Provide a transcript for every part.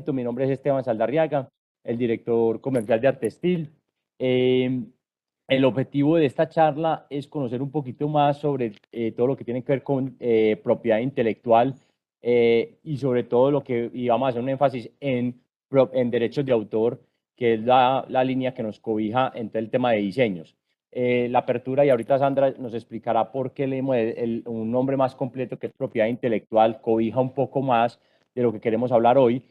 presento, mi nombre es Esteban Saldarriaga, el director comercial de Artestil. El objetivo de esta charla es conocer un poquito más sobre todo lo que tiene que ver con propiedad intelectual y sobre todo lo que y vamos a hacer un énfasis en derechos de autor, que es la línea que nos cobija en todo el tema de diseños. La apertura, y ahorita Sandra nos explicará por qué leemos un nombre más completo que es propiedad intelectual, cobija un poco más de lo que queremos hablar hoy.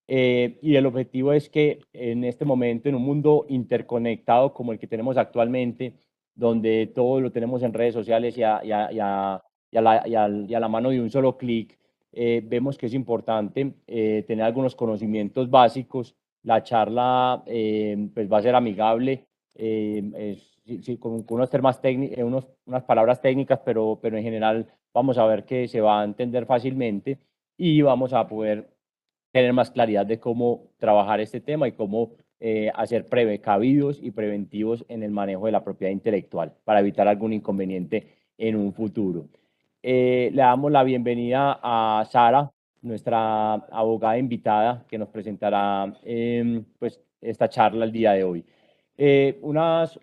Y el objetivo es que en este momento, en un mundo interconectado como el que tenemos actualmente, donde todo lo tenemos en redes sociales y a la mano de un solo clic, vemos que es importante tener algunos conocimientos básicos. La charla pues va a ser amigable, sí, sí, con unos temas unas palabras técnicas, pero en general vamos a ver que se va a entender fácilmente y vamos a poder tener más claridad de cómo trabajar este tema y cómo hacer precavidos y preventivos en el manejo de la propiedad intelectual para evitar algún inconveniente en un futuro. Le damos la bienvenida a Sara, nuestra abogada invitada, que nos presentará pues, esta charla el día de hoy. Unas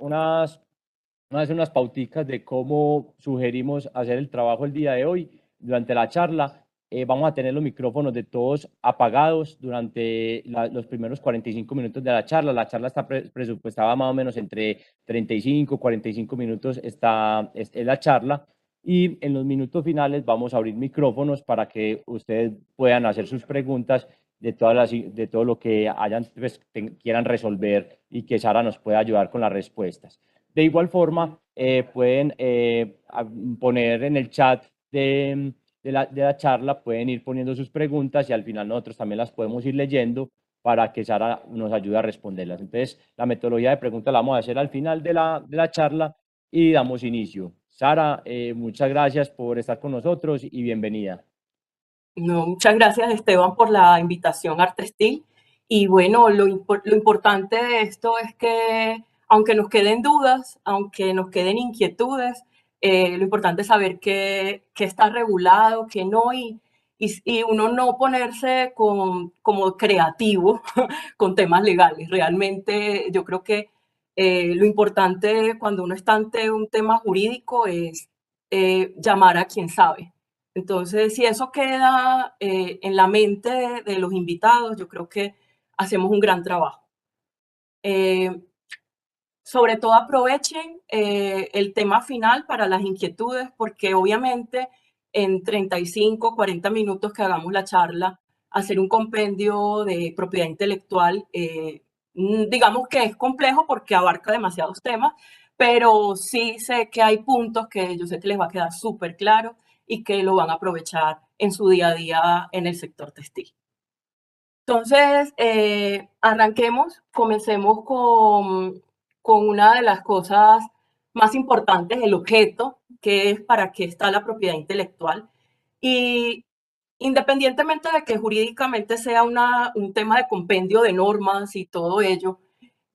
pauticas de cómo sugerimos hacer el trabajo el día de hoy. Durante la charla vamos a tener los micrófonos de todos apagados durante los primeros 45 minutos de la charla. La charla está presupuestada más o menos entre 35 y 45 minutos es la charla. Y en los minutos finales vamos a abrir micrófonos para que ustedes puedan hacer sus preguntas de todo lo que pues, quieran resolver y que Sara nos pueda ayudar con las respuestas. De igual forma, pueden poner en el chat de la charla, pueden ir poniendo sus preguntas y al final nosotros también las podemos ir leyendo para que Sara nos ayude a responderlas. Entonces, la metodología de preguntas la vamos a hacer al final de la charla y damos inicio. Sara, muchas gracias por estar con nosotros y bienvenida. No, muchas gracias, Esteban, por la invitación a Artestil. Y bueno, lo importante de esto es que, aunque nos queden dudas, aunque nos queden inquietudes, lo importante es saber qué está regulado, qué no, y uno no ponerse como creativo con temas legales. Realmente yo creo que lo importante cuando uno está ante un tema jurídico es llamar a quien sabe. Entonces, si eso queda en la mente de los invitados, yo creo que hacemos un gran trabajo. Sobre todo aprovechen el tema final para las inquietudes, porque obviamente en 35, 40 minutos que hagamos la charla, hacer un compendio de propiedad intelectual, digamos que es complejo porque abarca demasiados temas, pero sí sé que hay puntos que yo sé que les va a quedar súper claro y que lo van a aprovechar en su día a día en el sector textil. Entonces, arranquemos, comencemos con una de las cosas más importantes, el objeto, que es para qué está la propiedad intelectual. Y independientemente de que jurídicamente sea un tema de compendio de normas y todo ello,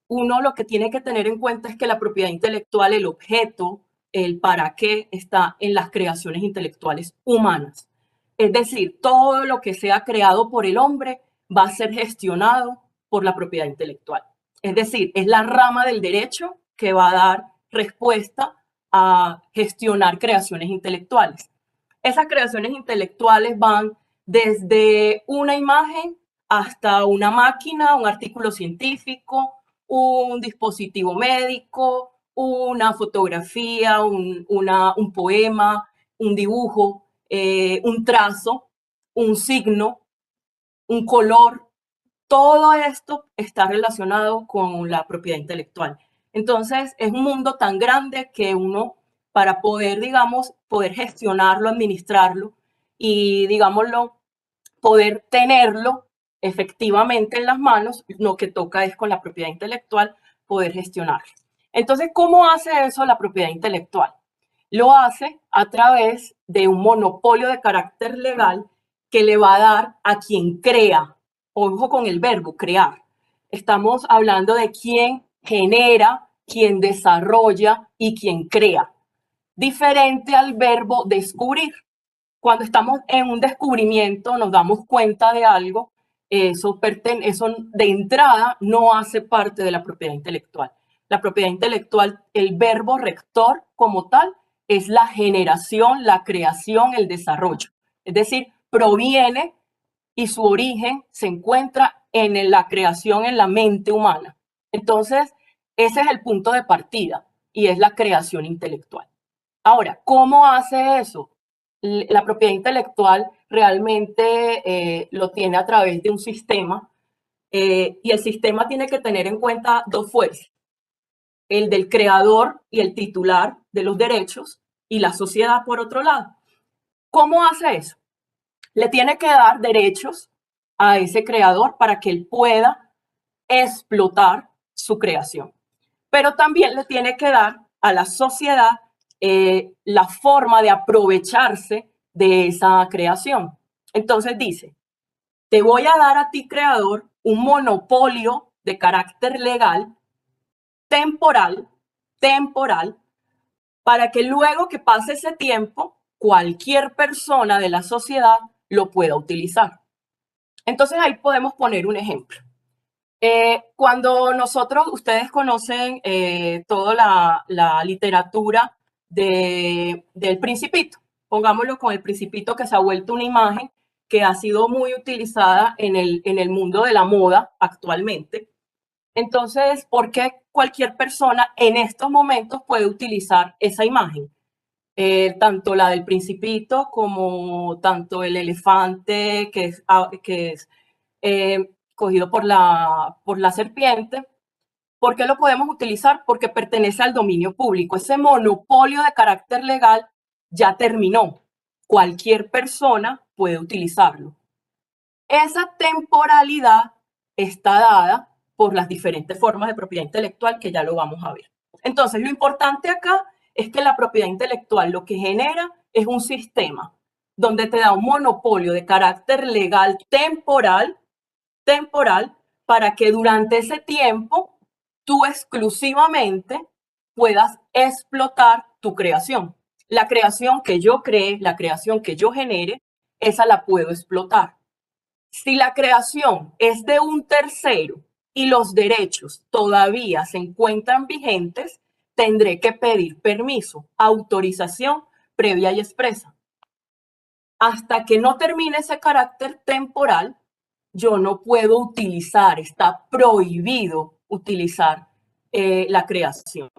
uno lo que tiene que tener en cuenta es que la propiedad intelectual, el objeto, el para qué, está en las creaciones intelectuales humanas. Es decir, todo lo que sea creado por el hombre va a ser gestionado por la propiedad intelectual. Es decir, es la rama del derecho que va a dar respuesta a gestionar creaciones intelectuales. Esas creaciones intelectuales van desde una imagen hasta una máquina, un artículo científico, un dispositivo médico, una fotografía, un poema, un dibujo, un trazo, un signo, un color. Todo esto está relacionado con la propiedad intelectual. Entonces, es un mundo tan grande que uno, para poder, digamos, poder gestionarlo, administrarlo y, digámoslo, poder tenerlo efectivamente en las manos, lo que toca es con la propiedad intelectual poder gestionarlo. Entonces, ¿cómo hace eso la propiedad intelectual? Lo hace a través de un monopolio de carácter legal que le va a dar a quien crea. Ojo con el verbo, crear. Estamos hablando de quien genera, quien desarrolla y quien crea. Diferente al verbo descubrir. Cuando estamos en un descubrimiento, nos damos cuenta de algo eso de entrada no hace parte de la propiedad intelectual. La propiedad intelectual, el verbo rector como tal, es la generación, la creación, el desarrollo. Es decir, proviene y su origen se encuentra en la creación en la mente humana. Entonces, ese es el punto de partida y es la creación intelectual. Ahora, ¿cómo hace eso? La propiedad intelectual realmente lo tiene a través de un sistema y el sistema tiene que tener en cuenta dos fuerzas, el del creador y el titular de los derechos y la sociedad por otro lado. ¿Cómo hace eso? Le tiene que dar derechos a ese creador para que él pueda explotar su creación. Pero también le tiene que dar a la sociedad la forma de aprovecharse de esa creación. Entonces dice, te voy a dar a ti, creador, un monopolio de carácter legal, temporal, para que luego que pase ese tiempo, cualquier persona de la sociedad lo pueda utilizar. Entonces ahí podemos poner un ejemplo. Cuando ustedes conocen toda la literatura del Principito, pongámoslo con el Principito, que se ha vuelto una imagen que ha sido muy utilizada en el mundo de la moda actualmente. Entonces, ¿por qué cualquier persona en estos momentos puede utilizar esa imagen? Tanto la del Principito como tanto el elefante que es cogido por la serpiente. ¿Por qué lo podemos utilizar? Porque pertenece al dominio público. Ese monopolio de carácter legal ya terminó. Cualquier persona puede utilizarlo. Esa temporalidad está dada por las diferentes formas de propiedad intelectual que ya lo vamos a ver. Entonces, lo importante acá es que la propiedad intelectual lo que genera es un sistema donde te da un monopolio de carácter legal temporal para que durante ese tiempo tú exclusivamente puedas explotar tu creación. La creación que yo cree, la creación que yo genere, esa la puedo explotar. Si la creación es de un tercero y los derechos todavía se encuentran vigentes, tendré que pedir permiso, autorización previa y expresa. Hasta que no termine ese carácter temporal, yo no puedo utilizar, está prohibido utilizar la creación.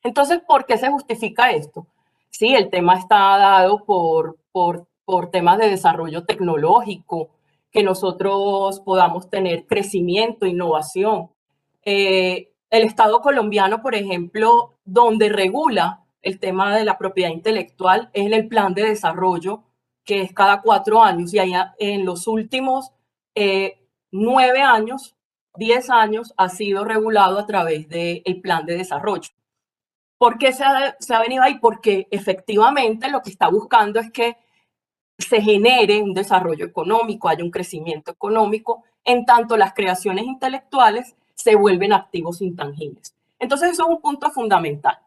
Entonces, ¿por qué se justifica esto? Sí, el tema está dado por temas de desarrollo tecnológico, que nosotros podamos tener crecimiento, innovación. El Estado colombiano, por ejemplo, donde regula el tema de la propiedad intelectual es en el plan de desarrollo, que es cada 4 años, y allá en los últimos 9 años, 10 años, ha sido regulado a través del plan de desarrollo. ¿Por qué se ha venido ahí? Porque efectivamente lo que está buscando es que se genere un desarrollo económico, haya un crecimiento económico, en tanto las creaciones intelectuales se vuelven activos intangibles. Entonces eso es un punto fundamental.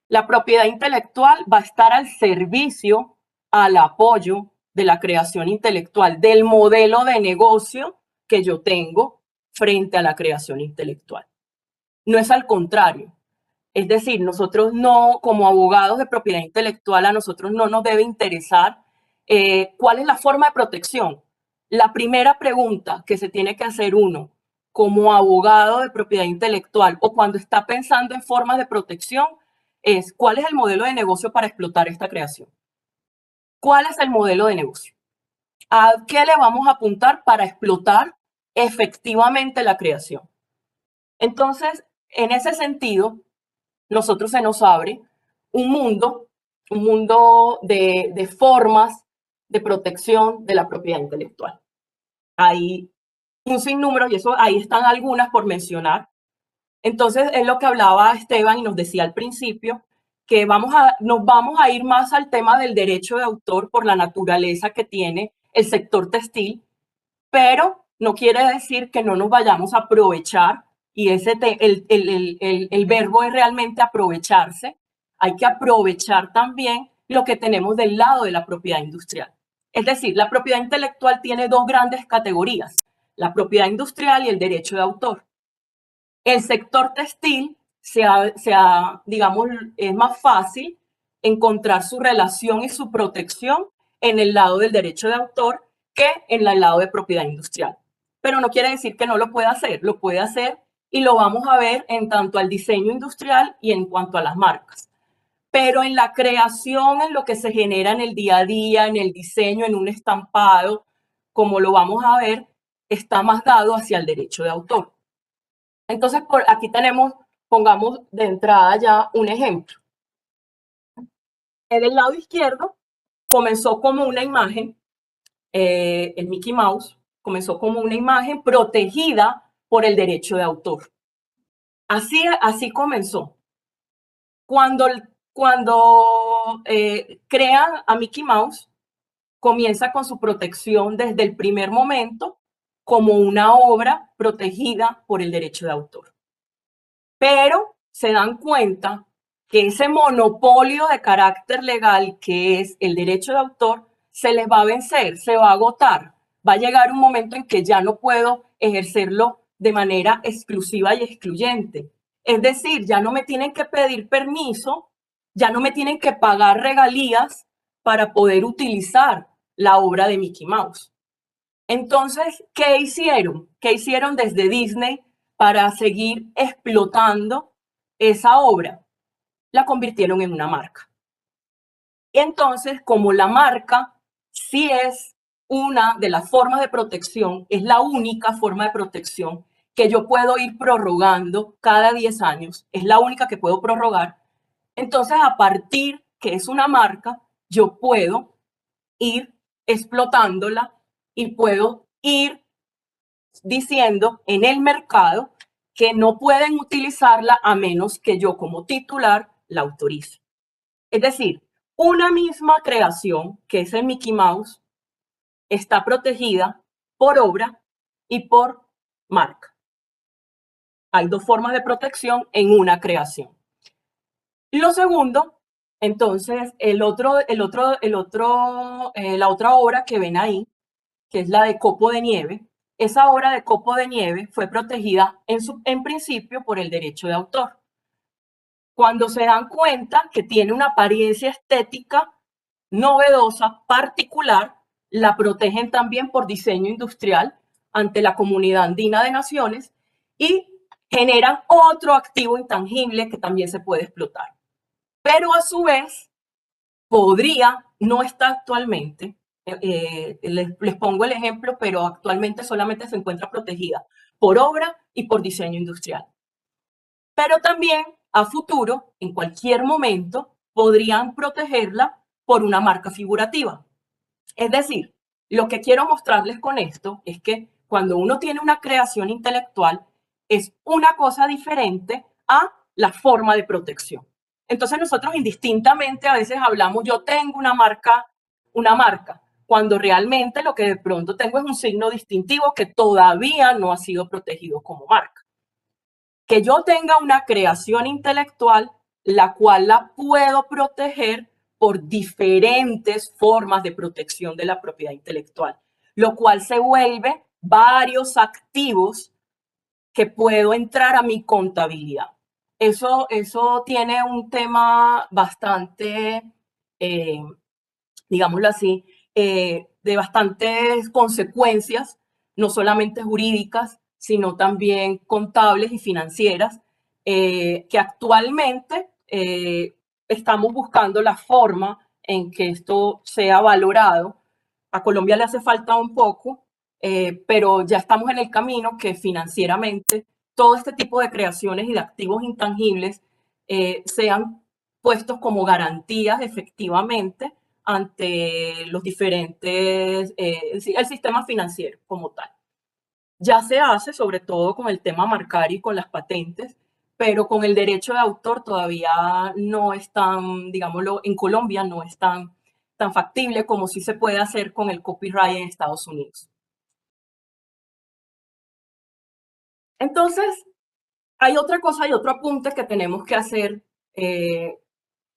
La propiedad intelectual va a estar al servicio, al apoyo de la creación intelectual, del modelo de negocio que yo tengo frente a la creación intelectual. No es al contrario. Es decir, nosotros no, como abogados de propiedad intelectual, a nosotros no nos debe interesar cuál es la forma de protección. La primera pregunta que se tiene que hacer uno como abogado de propiedad intelectual o cuando está pensando en formas de protección es cuál es el modelo de negocio para explotar esta creación. ¿Cuál es el modelo de negocio? ¿A qué le vamos a apuntar para explotar efectivamente la creación? Entonces, en ese sentido, nosotros se nos abre un mundo de formas de protección de la propiedad intelectual. Hay un sinnúmero, y eso ahí están algunas por mencionar. Entonces, es lo que hablaba Esteban y nos decía al principio, que nos vamos a ir más al tema del derecho de autor por la naturaleza que tiene el sector textil, pero no quiere decir que no nos vayamos a aprovechar, y el verbo es realmente aprovecharse. Hay que aprovechar también lo que tenemos del lado de la propiedad industrial. Es decir, la propiedad intelectual tiene dos grandes categorías. la propiedad industrial y el derecho de autor. El sector textil digamos, es más fácil encontrar su relación y su protección en el lado del derecho de autor que en el lado de propiedad industrial. Pero no quiere decir que no lo pueda hacer, lo puede hacer y lo vamos a ver en tanto al diseño industrial y en cuanto a las marcas. Pero en la creación, en lo que se genera en el día a día, en el diseño, en un estampado, como lo vamos a ver, está más dado hacia el derecho de autor. Entonces, por aquí pongamos de entrada ya un ejemplo. En el lado izquierdo comenzó como una imagen, el Mickey Mouse comenzó como una imagen protegida por el derecho de autor. Así comenzó. Cuando crean a Mickey Mouse, comienza con su protección desde el primer momento como una obra protegida por el derecho de autor. Pero se dan cuenta que ese monopolio de carácter legal que es el derecho de autor se les va a vencer, se va a agotar. Va a llegar un momento en que ya no puedo ejercerlo de manera exclusiva y excluyente. Es decir, ya no me tienen que pedir permiso, ya no me tienen que pagar regalías para poder utilizar la obra de Mickey Mouse. Entonces, ¿qué hicieron? ¿Qué hicieron desde Disney para seguir explotando esa obra? La convirtieron en una marca. Entonces, como la marca sí es una de las formas de protección, es la única forma de protección que yo puedo ir prorrogando cada 10 años, es la única que puedo prorrogar. Entonces, a partir que es una marca, yo puedo ir explotándola y puedo ir diciendo en el mercado que no pueden utilizarla a menos que yo como titular la autorice. Es decir, una misma creación, que es el Mickey Mouse, está protegida por obra y por marca. Hay dos formas de protección en una creación. Lo segundo, entonces, la otra obra que ven ahí, que es la de Copo de Nieve, esa obra de Copo de Nieve fue protegida en principio por el derecho de autor. Cuando se dan cuenta que tiene una apariencia estética novedosa, particular, la protegen también por diseño industrial ante la Comunidad Andina de Naciones y generan otro activo intangible que también se puede explotar. Pero a su vez, no está actualmente, les pongo el ejemplo, pero actualmente solamente se encuentra protegida por obra y por diseño industrial. Pero también a futuro, en cualquier momento, podrían protegerla por una marca figurativa. Es decir, lo que quiero mostrarles con esto es que cuando uno tiene una creación intelectual, es una cosa diferente a la forma de protección. Entonces nosotros indistintamente a veces hablamos, yo tengo una marca, cuando realmente lo que de pronto tengo es un signo distintivo que todavía no ha sido protegido como marca. Que yo tenga una creación intelectual, la cual la puedo proteger por diferentes formas de protección de la propiedad intelectual, lo cual se vuelve varios activos que puedo entrar a mi contabilidad. Eso tiene un tema bastante, digámoslo así, de bastantes consecuencias, no solamente jurídicas, sino también contables y financieras, que actualmente estamos buscando la forma en que esto sea valorado. A Colombia le hace falta un poco, pero ya estamos en el camino que financieramente todo este tipo de creaciones y de activos intangibles sean puestos como garantías efectivamente ante los diferentes, el sistema financiero como tal. Ya se hace, sobre todo con el tema marcario y con las patentes, pero con el derecho de autor todavía no es tan, digámoslo, en Colombia no es tan factible como sí se puede hacer con el copyright en Estados Unidos. Entonces, hay otra cosa y otro apunte que tenemos que hacer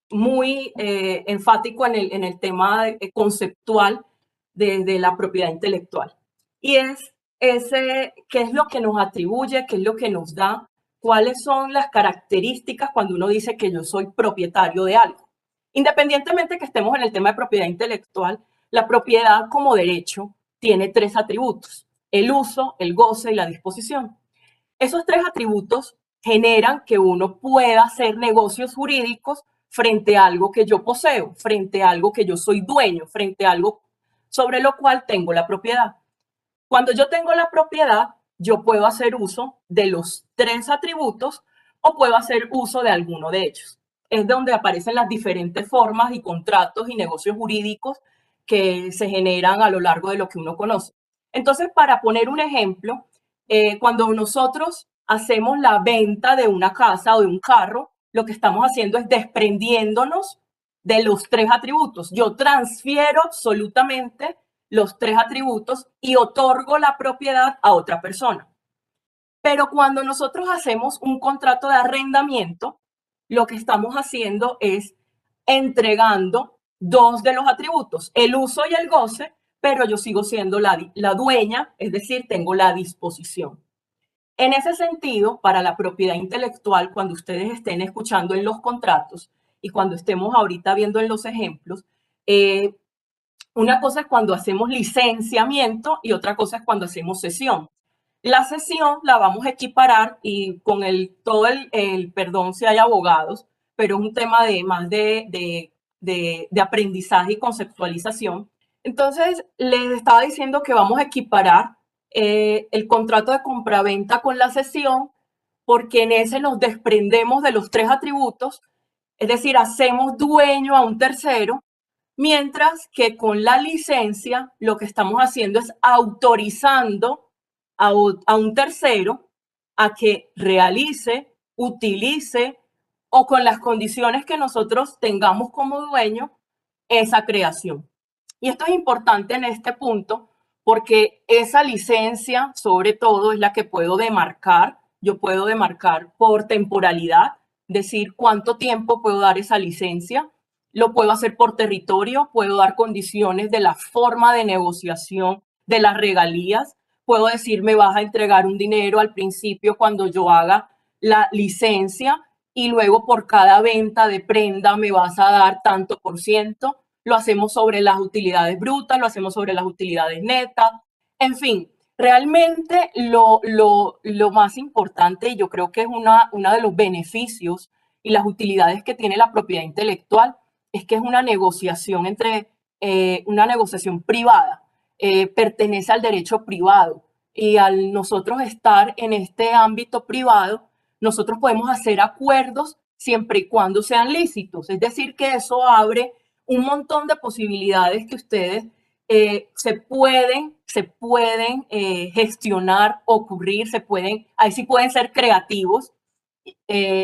muy enfático en el tema conceptual de la propiedad intelectual. Y es qué es lo que nos atribuye, qué es lo que nos da, cuáles son las características cuando uno dice que yo soy propietario de algo. Independientemente que estemos en el tema de propiedad intelectual, la propiedad como derecho tiene tres atributos: el uso, el goce y la disposición. Esos tres atributos generan que uno pueda hacer negocios jurídicos frente a algo que yo poseo, frente a algo que yo soy dueño, frente a algo sobre lo cual tengo la propiedad. Cuando yo tengo la propiedad, yo puedo hacer uso de los tres atributos o puedo hacer uso de alguno de ellos. Es donde aparecen las diferentes formas y contratos y negocios jurídicos que se generan a lo largo de lo que uno conoce. Entonces, para poner un ejemplo, cuando nosotros hacemos la venta de una casa o de un carro, lo que estamos haciendo es desprendiéndonos de los tres atributos. Yo transfiero absolutamente los tres atributos y otorgo la propiedad a otra persona. Pero cuando nosotros hacemos un contrato de arrendamiento, lo que estamos haciendo es entregando dos de los atributos, el uso y el goce, pero yo sigo siendo la dueña, es decir, tengo la disposición. En ese sentido, para la propiedad intelectual, cuando ustedes estén escuchando en los contratos y cuando estemos ahorita viendo en los ejemplos, una cosa es cuando hacemos licenciamiento y otra cosa es cuando hacemos cesión. La cesión la vamos a equiparar y con todo el perdón si hay abogados, pero es un tema de más de aprendizaje y conceptualización. Entonces, les estaba diciendo que vamos a equiparar el contrato de compraventa con la cesión, porque en ese nos desprendemos de los tres atributos, es decir, hacemos dueño a un tercero, mientras que con la licencia lo que estamos haciendo es autorizando a un tercero a que realice, utilice o con las condiciones que nosotros tengamos como dueño esa creación. Y esto es importante en este punto porque esa licencia, sobre todo, es la que puedo demarcar. Yo puedo demarcar por temporalidad, decir cuánto tiempo puedo dar esa licencia. Lo puedo hacer por territorio, puedo dar condiciones de la forma de negociación de las regalías. Puedo decir, me vas a entregar un dinero al principio cuando yo haga la licencia y luego por cada venta de prenda me vas a dar tanto por ciento. Lo hacemos sobre las utilidades brutas, lo hacemos sobre las utilidades netas. En fin, realmente lo más importante, y yo creo que es una de los beneficios y las utilidades que tiene la propiedad intelectual, es que es una negociación una negociación privada, pertenece al derecho privado y al nosotros estar en este ámbito privado, nosotros podemos hacer acuerdos siempre y cuando sean lícitos, es decir, que eso abre un montón de posibilidades que ustedes se pueden gestionar, ocurrir, ahí sí pueden ser creativos,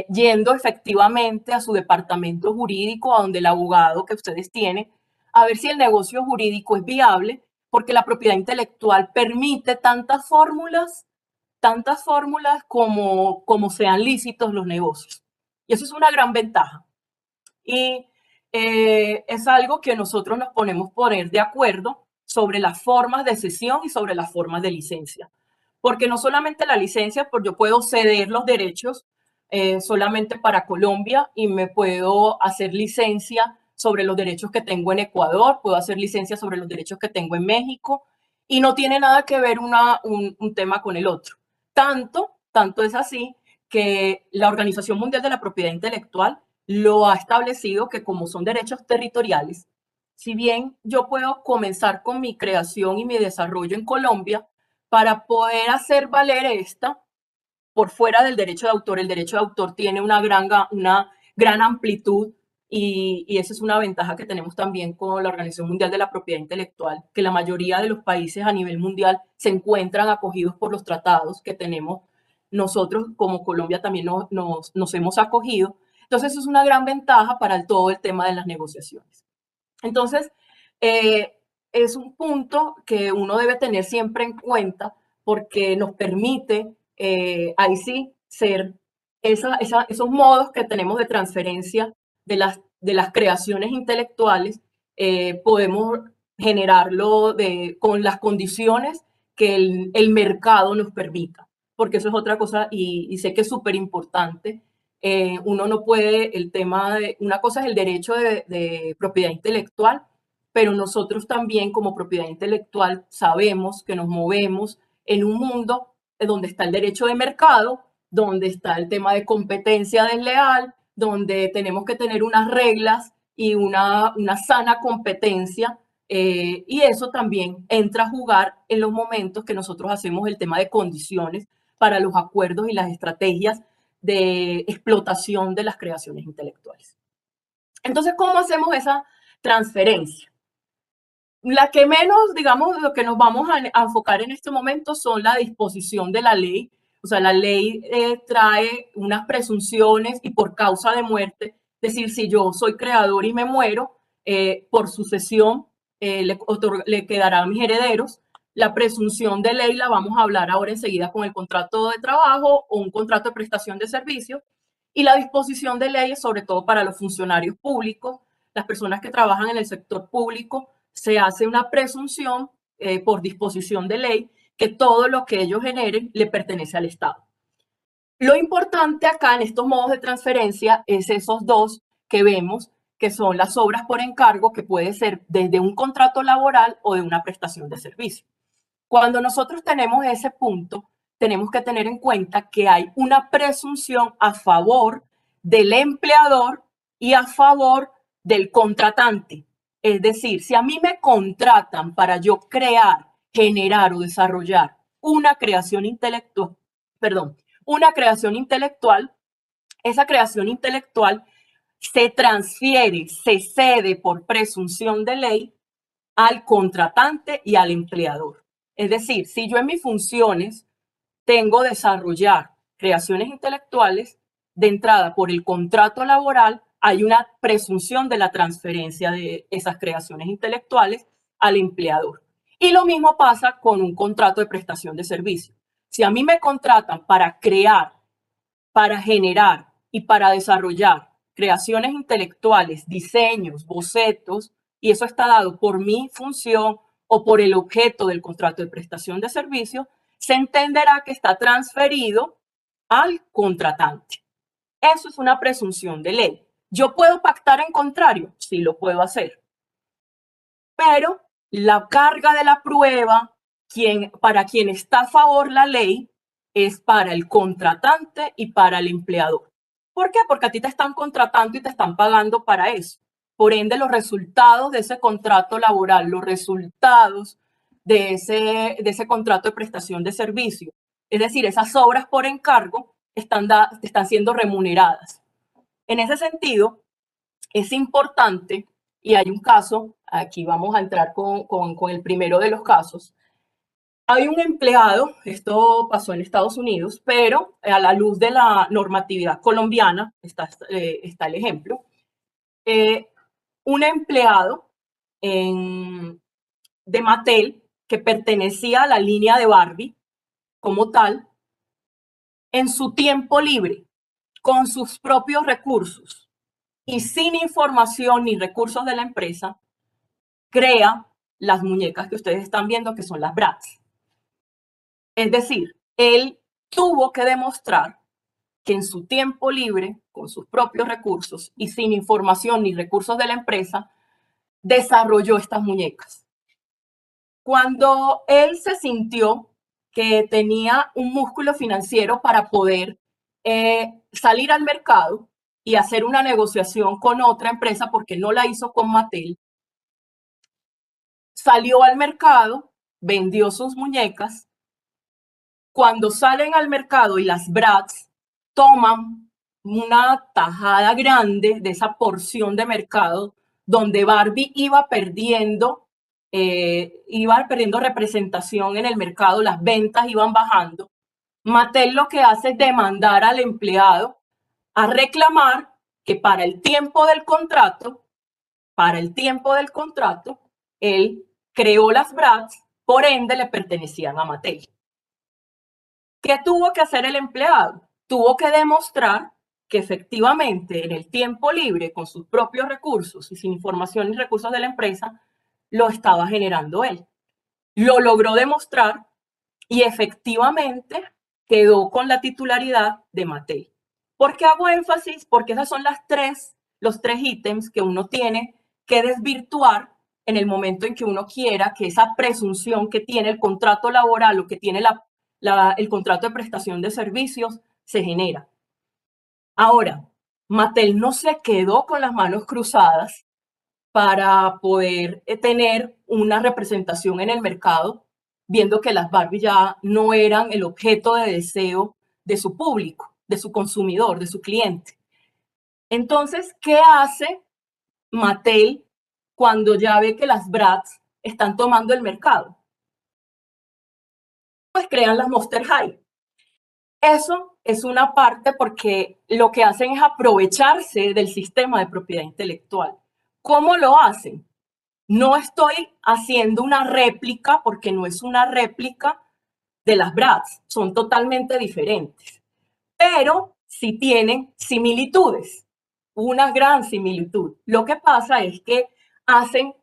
yendo efectivamente a su departamento jurídico, a donde el abogado que ustedes tienen, a ver si el negocio jurídico es viable, porque la propiedad intelectual permite tantas fórmulas como sean lícitos los negocios. Y eso es una gran ventaja. Y es algo que nosotros nos ponemos poner de acuerdo sobre las formas de cesión y sobre las formas de licencia. Porque no solamente la licencia, pues yo puedo ceder los derechos solamente para Colombia y me puedo hacer licencia sobre los derechos que tengo en Ecuador, puedo hacer licencia sobre los derechos que tengo en México y no tiene nada que ver un tema con el otro. Tanto es así que la Organización Mundial de la Propiedad Intelectual lo ha establecido que como son derechos territoriales, si bien yo puedo comenzar con mi creación y mi desarrollo en Colombia, para poder hacer valer esta por fuera del derecho de autor, el derecho de autor tiene una gran amplitud y esa es una ventaja que tenemos también con la Organización Mundial de la Propiedad Intelectual, que la mayoría de los países a nivel mundial se encuentran acogidos por los tratados que tenemos. Nosotros como Colombia también nos hemos acogido. Entonces, eso es una gran ventaja para todo el tema de las negociaciones. Entonces, es un punto que uno debe tener siempre en cuenta porque nos permite, ahí sí, ser esos modos que tenemos de transferencia de las creaciones intelectuales, podemos generarlo con las condiciones que el mercado nos permita, porque eso es otra cosa y sé que es súper importante. Uno no puede, el tema de, una cosa es el derecho de propiedad intelectual, pero nosotros también como propiedad intelectual sabemos que nos movemos en un mundo donde está el derecho de mercado, donde está el tema de competencia desleal, donde tenemos que tener unas reglas y una sana competencia, y eso también entra a jugar en los momentos que nosotros hacemos el tema de condiciones para los acuerdos y las estrategias de explotación de las creaciones intelectuales. Entonces, ¿cómo hacemos esa transferencia? La que menos, digamos, lo que nos vamos a enfocar en este momento son la disposición de la ley. O sea, la ley trae unas presunciones y por causa de muerte, es decir, si yo soy creador y me muero, por sucesión le quedará a mis herederos. La presunción de ley la vamos a hablar ahora enseguida con el contrato de trabajo o un contrato de prestación de servicios. Y la disposición de ley es sobre todo para los funcionarios públicos, las personas que trabajan en el sector público, se hace una presunción por disposición de ley que todo lo que ellos generen le pertenece al Estado. Lo importante acá en estos modos de transferencia es esos dos que vemos, que son las obras por encargo, que puede ser desde un contrato laboral o de una prestación de servicio. Cuando nosotros tenemos ese punto, tenemos que tener en cuenta que hay una presunción a favor del empleador y a favor del contratante. Es decir, si a mí me contratan para yo crear, generar o desarrollar una creación intelectual, esa creación intelectual se transfiere, se cede por presunción de ley al contratante y al empleador. Es decir, si yo en mis funciones tengo desarrollar creaciones intelectuales, de entrada por el contrato laboral hay una presunción de la transferencia de esas creaciones intelectuales al empleador. Y lo mismo pasa con un contrato de prestación de servicio. Si a mí me contratan para crear, para generar y para desarrollar creaciones intelectuales, diseños, bocetos, y eso está dado por mi función o por el objeto del contrato de prestación de servicio, se entenderá que está transferido al contratante. Eso es una presunción de ley. ¿Yo puedo pactar en contrario? Sí, lo puedo hacer. Pero la carga de la prueba, para quien está a favor la ley, es para el contratante y para el empleador. ¿Por qué? Porque a ti te están contratando y te están pagando para eso. Por ende, los resultados de ese contrato laboral, los resultados de ese contrato de prestación de servicio, es decir, esas obras por encargo, están siendo remuneradas. En ese sentido, es importante, y hay un caso, aquí vamos a entrar con el primero de los casos. Hay un empleado, esto pasó en Estados Unidos, pero a la luz de la normatividad colombiana, está el ejemplo, un empleado de Mattel que pertenecía a la línea de Barbie como tal, en su tiempo libre, con sus propios recursos y sin información ni recursos de la empresa, crea las muñecas que ustedes están viendo, que son las Bratz. Es decir, él tuvo que demostrar que en su tiempo libre, con sus propios recursos y sin información ni recursos de la empresa, desarrolló estas muñecas. Cuando él se sintió que tenía un músculo financiero para poder salir al mercado y hacer una negociación con otra empresa, porque no la hizo con Mattel, salió al mercado, vendió sus muñecas. Cuando salen al mercado y las Bratz toman una tajada grande de esa porción de mercado donde Barbie iba perdiendo representación en el mercado, las ventas iban bajando, Mattel lo que hace es demandar al empleado a reclamar que para el tiempo del contrato, él creó las Bratz, por ende le pertenecían a Mattel. ¿Qué tuvo que hacer el empleado? Tuvo que demostrar que efectivamente en el tiempo libre, con sus propios recursos y sin información y recursos de la empresa, lo estaba generando él. Lo logró demostrar y efectivamente quedó con la titularidad de Mattel. ¿Por qué hago énfasis? Porque esas son los tres ítems que uno tiene que desvirtuar en el momento en que uno quiera que esa presunción que tiene el contrato laboral o que tiene el contrato de prestación de servicios se genera. Ahora, Mattel no se quedó con las manos cruzadas para poder tener una representación en el mercado, viendo que las Barbie ya no eran el objeto de deseo de su público, de su consumidor, de su cliente. Entonces, ¿qué hace Mattel cuando ya ve que las Bratz están tomando el mercado? Pues crean las Monster High. Eso es una parte porque lo que hacen es aprovecharse del sistema de propiedad intelectual. ¿Cómo lo hacen? No estoy haciendo una réplica porque no es una réplica de las Bratz, son totalmente diferentes, pero sí tienen similitudes, una gran similitud. Lo que pasa es que hacen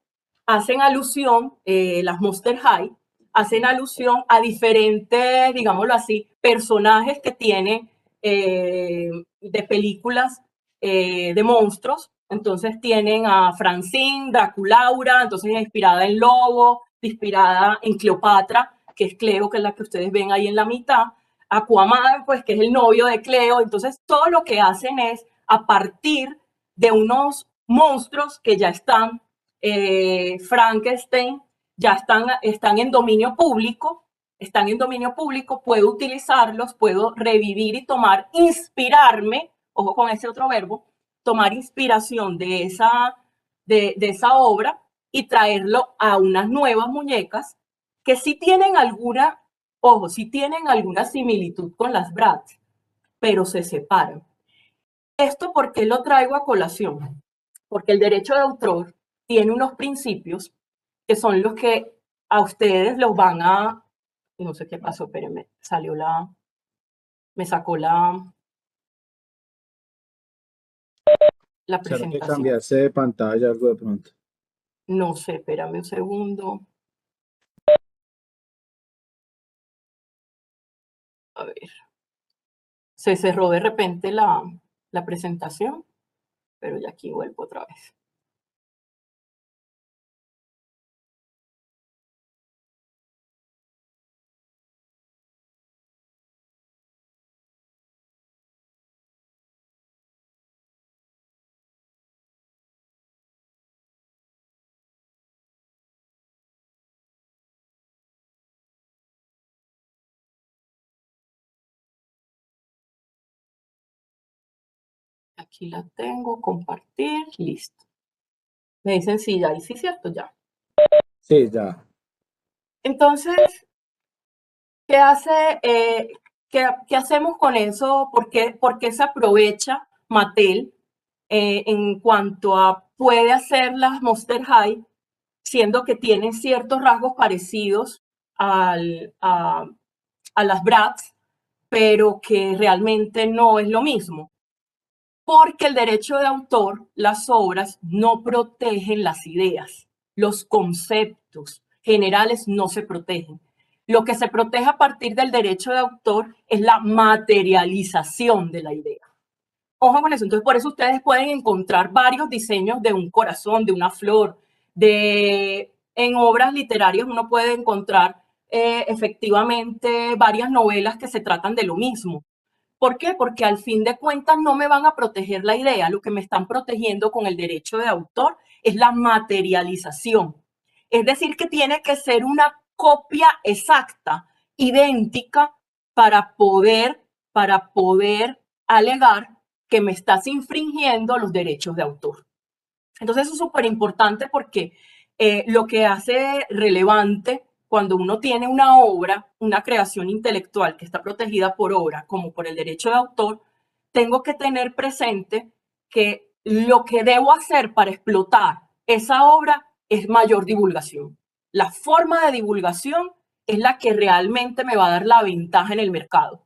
alusión, las Monster High, hacen alusión a diferentes, digámoslo así, personajes que tienen de películas de monstruos. Entonces tienen a Francine, Draculaura, entonces inspirada en Lobo, inspirada en Cleopatra, que es Cleo, que es la que ustedes ven ahí en la mitad, Aquaman, pues que es el novio de Cleo. Entonces todo lo que hacen es a partir de unos monstruos que ya están, Frankenstein, ya están en dominio público, puedo utilizarlos, puedo revivir y inspirarme, ojo con ese otro verbo, tomar inspiración de esa obra y traerlo a unas nuevas muñecas que sí tienen sí tienen alguna similitud con las Bratz, pero se separan. ¿Esto por qué lo traigo a colación? Porque el derecho de autor tiene unos principios que son los que a ustedes los van a... No sé qué pasó, espérenme, me sacó la ¿Será que presentación. cambiaste de pantalla algo de pronto? No sé, espérame un segundo. A ver. Se cerró de repente la presentación, pero ya aquí vuelvo otra vez. Aquí la tengo, compartir, listo. Me dicen sí, ya, y sí, cierto, ya. Sí, ya. Entonces, ¿qué hacemos con eso? ¿Por qué se aprovecha Mattel en cuanto a puede hacer las Monster High, siendo que tienen ciertos rasgos parecidos a las Bratz, pero que realmente no es lo mismo? Porque el derecho de autor, las obras, no protegen las ideas, los conceptos generales no se protegen. Lo que se protege a partir del derecho de autor es la materialización de la idea. Ojo con eso. Entonces, por eso ustedes pueden encontrar varios diseños de un corazón, de una flor, en obras literarias uno puede encontrar efectivamente varias novelas que se tratan de lo mismo. ¿Por qué? Porque al fin de cuentas no me van a proteger la idea, lo que me están protegiendo con el derecho de autor es la materialización. Es decir, que tiene que ser una copia exacta, idéntica, para poder alegar que me estás infringiendo los derechos de autor. Entonces eso es súper importante porque lo que hace relevante cuando uno tiene una obra, una creación intelectual que está protegida por obra, como por el derecho de autor, tengo que tener presente que lo que debo hacer para explotar esa obra es mayor divulgación. La forma de divulgación es la que realmente me va a dar la ventaja en el mercado.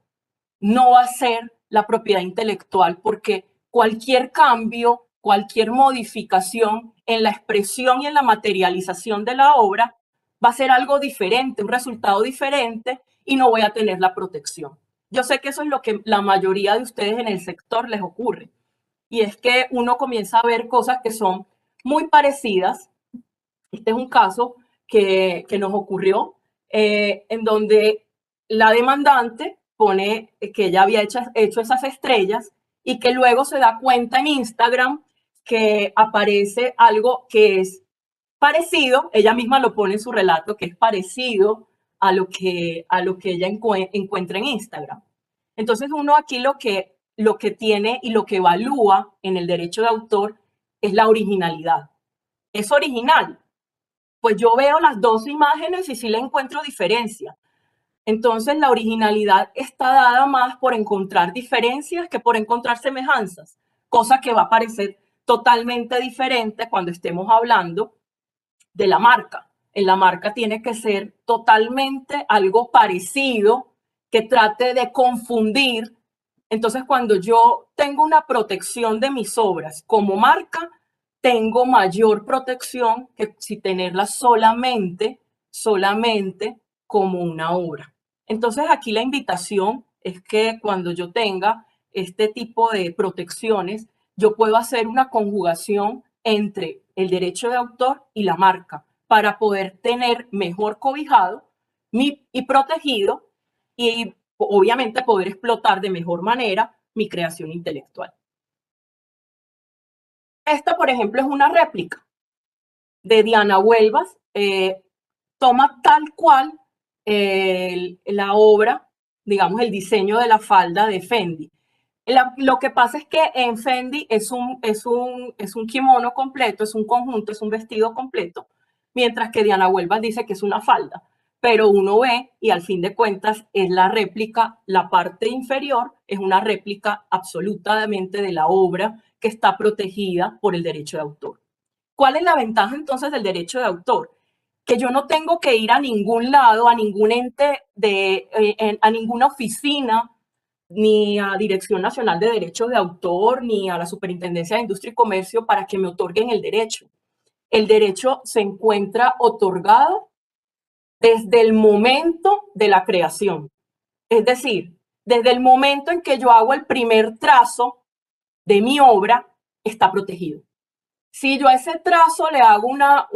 No va a ser la propiedad intelectual, porque cualquier cambio, cualquier modificación en la expresión y en la materialización de la obra va a ser algo diferente, un resultado diferente, y no voy a tener la protección. Yo sé que eso es lo que la mayoría de ustedes en el sector les ocurre. Y es que uno comienza a ver cosas que son muy parecidas. Este es un caso que nos ocurrió en donde la demandante pone que ella había hecho esas estrellas y que luego se da cuenta en Instagram que aparece algo que es parecido, ella misma lo pone en su relato, que es parecido a lo que ella encuentra en Instagram. Entonces uno aquí lo que tiene y lo que evalúa en el derecho de autor es la originalidad. ¿Es original? Pues yo veo las dos imágenes y sí le encuentro diferencia. Entonces la originalidad está dada más por encontrar diferencias que por encontrar semejanzas, cosa que va a parecer totalmente diferente cuando estemos hablando de la marca. En la marca tiene que ser totalmente algo parecido que trate de confundir. Entonces, cuando yo tengo una protección de mis obras como marca, tengo mayor protección que si tenerla solamente como una obra. Entonces, aquí la invitación es que cuando yo tenga este tipo de protecciones, yo puedo hacer una conjugación entre el derecho de autor y la marca para poder tener mejor cobijado y protegido y obviamente poder explotar de mejor manera mi creación intelectual. Esta, por ejemplo, es una réplica de Diana Huelvas. Toma tal cual la obra, digamos, el diseño de la falda de Fendi. Lo que pasa es que en Fendi es un kimono completo, es un conjunto, es un vestido completo, mientras que Diana Huelvas dice que es una falda. Pero uno ve y al fin de cuentas es la réplica, la parte inferior es una réplica absolutamente de la obra que está protegida por el derecho de autor. ¿Cuál es la ventaja entonces del derecho de autor? Que yo no tengo que ir a ningún lado, a ningún ente, a ninguna oficina, ni a Dirección Nacional de Derechos de Autor, ni a la Superintendencia de Industria y Comercio para que me otorguen el derecho. El derecho se encuentra otorgado desde el momento de la creación. Es decir, desde el momento en que yo hago el primer trazo de mi obra, está protegido. Si yo a ese trazo le hago una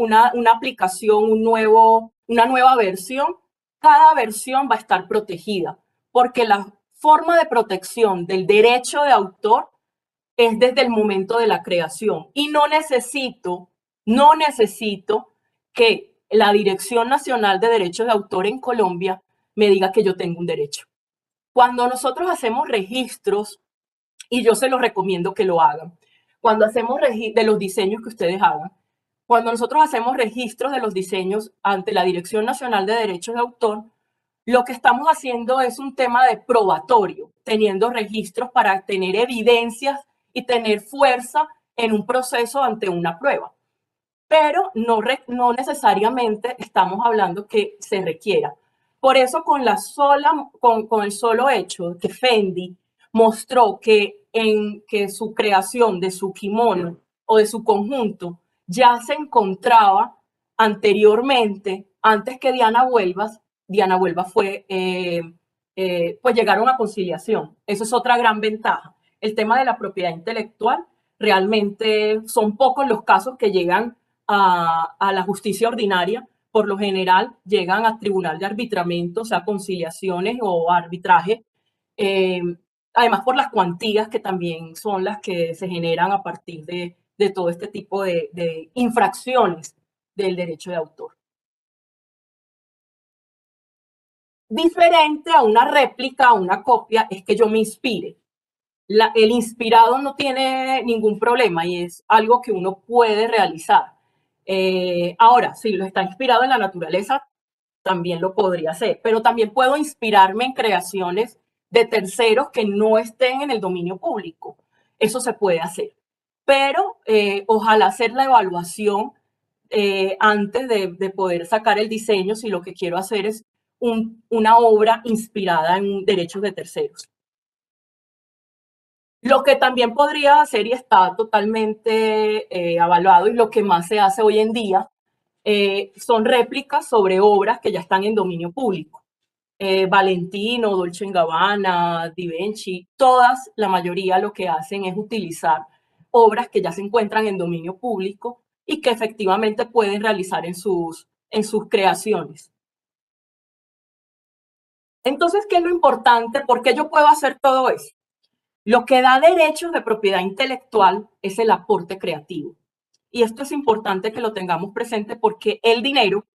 aplicación, una nueva versión, cada versión va a estar protegida, porque la forma de protección del derecho de autor es desde el momento de la creación. Y no necesito que la Dirección Nacional de Derechos de Autor en Colombia me diga que yo tengo un derecho. Cuando nosotros hacemos registros, y yo se los recomiendo que lo hagan, cuando hacemos de los diseños que ustedes hagan, cuando nosotros hacemos registros de los diseños ante la Dirección Nacional de Derechos de Autor, lo que estamos haciendo es un tema de probatorio, teniendo registros para tener evidencias y tener fuerza en un proceso ante una prueba. Pero no necesariamente estamos hablando que se requiera. Por eso con el solo hecho que Fendi mostró que su creación de su kimono o de su conjunto ya se encontraba anteriormente, antes que Diana Huelvas fue, pues llegaron a conciliación. Eso es otra gran ventaja. El tema de la propiedad intelectual, realmente son pocos los casos que llegan a la justicia ordinaria. Por lo general llegan a tribunal de arbitramiento, o sea, conciliaciones o arbitraje, además por las cuantías que también son las que se generan a partir de todo este tipo de infracciones del derecho de autor. Diferente a una réplica, a una copia, es que yo me inspire. El inspirado no tiene ningún problema y es algo que uno puede realizar. Ahora, si lo está inspirado en la naturaleza, también lo podría hacer, pero también puedo inspirarme en creaciones de terceros que no estén en el dominio público. Eso se puede hacer, pero ojalá hacer la evaluación antes de poder sacar el diseño si lo que quiero hacer es una obra inspirada en derechos de terceros. Lo que también podría hacer y está totalmente evaluado y lo que más se hace hoy en día son réplicas sobre obras que ya están en dominio público. Valentino, Dolce & Gabbana, Givenchy, todas, la mayoría lo que hacen es utilizar obras que ya se encuentran en dominio público y que efectivamente pueden realizar en sus creaciones. Entonces, ¿qué es lo importante? ¿Por qué yo puedo hacer todo eso? Lo que da derechos de propiedad intelectual es el aporte creativo. Y esto es importante que lo tengamos presente porque el dinero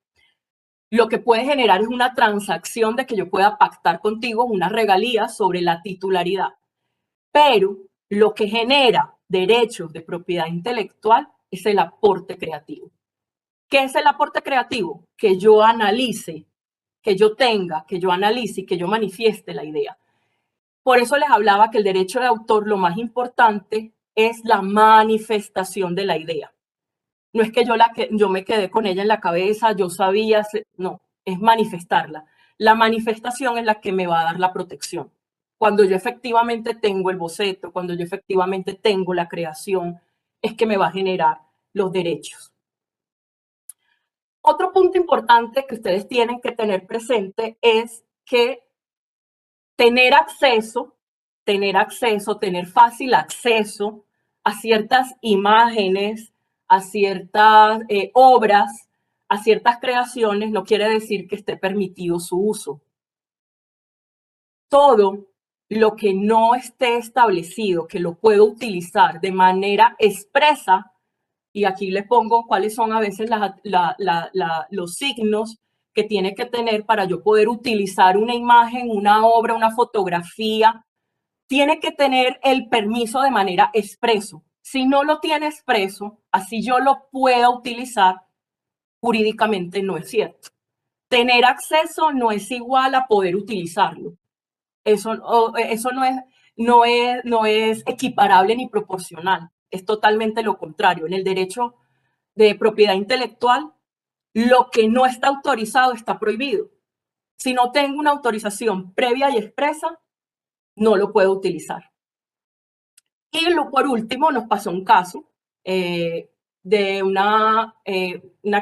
lo que puede generar es una transacción de que yo pueda pactar contigo una regalía sobre la titularidad. Pero lo que genera derechos de propiedad intelectual es el aporte creativo. ¿Qué es el aporte creativo? Que yo analice, que yo tenga, que yo analice y que yo manifieste la idea. Por eso les hablaba que el derecho de autor, lo más importante es la manifestación de la idea. No es que yo me quedé con ella en la cabeza, yo sabía, no, es manifestarla. La manifestación es la que me va a dar la protección. Cuando yo efectivamente tengo el boceto, cuando yo efectivamente tengo la creación, es que me va a generar los derechos. Otro punto importante que ustedes tienen que tener presente es que tener fácil acceso a ciertas imágenes, a ciertas obras, a ciertas creaciones, no quiere decir que esté permitido su uso. Todo lo que no esté establecido, que lo puedo utilizar de manera expresa, y aquí les pongo cuáles son a veces los signos que tiene que tener para yo poder utilizar una imagen, una obra, una fotografía, tiene que tener el permiso de manera expreso. Si no lo tiene expreso, así yo lo pueda utilizar, jurídicamente no es cierto. Tener acceso no es igual a poder utilizarlo. Eso no es equiparable ni proporcional. Es totalmente lo contrario. En el derecho de propiedad intelectual, lo que no está autorizado está prohibido. Si no tengo una autorización previa y expresa, no lo puedo utilizar. Y por último, nos pasó un caso de una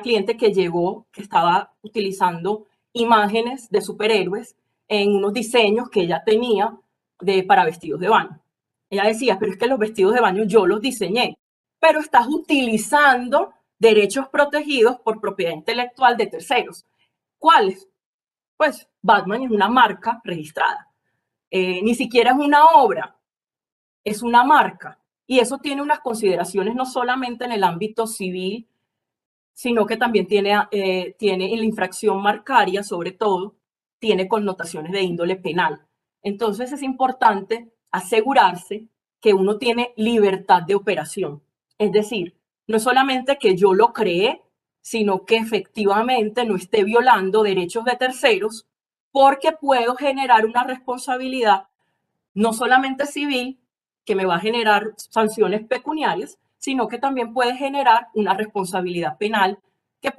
cliente que llegó, que estaba utilizando imágenes de superhéroes en unos diseños que ella tenía para vestidos de baño. Ella decía, pero es que los vestidos de baño yo los diseñé, pero estás utilizando derechos protegidos por propiedad intelectual de terceros. ¿Cuáles? Pues Batman es una marca registrada. Ni siquiera es una obra, es una marca. Y eso tiene unas consideraciones no solamente en el ámbito civil, sino que también tiene en la infracción marcaria, sobre todo, tiene connotaciones de índole penal. Entonces es importante asegurarse que uno tiene libertad de operación. Es decir, no solamente que yo lo creé, sino que efectivamente no esté violando derechos de terceros, porque puedo generar una responsabilidad no solamente civil, que me va a generar sanciones pecuniarias, sino que también puede generar una responsabilidad penal que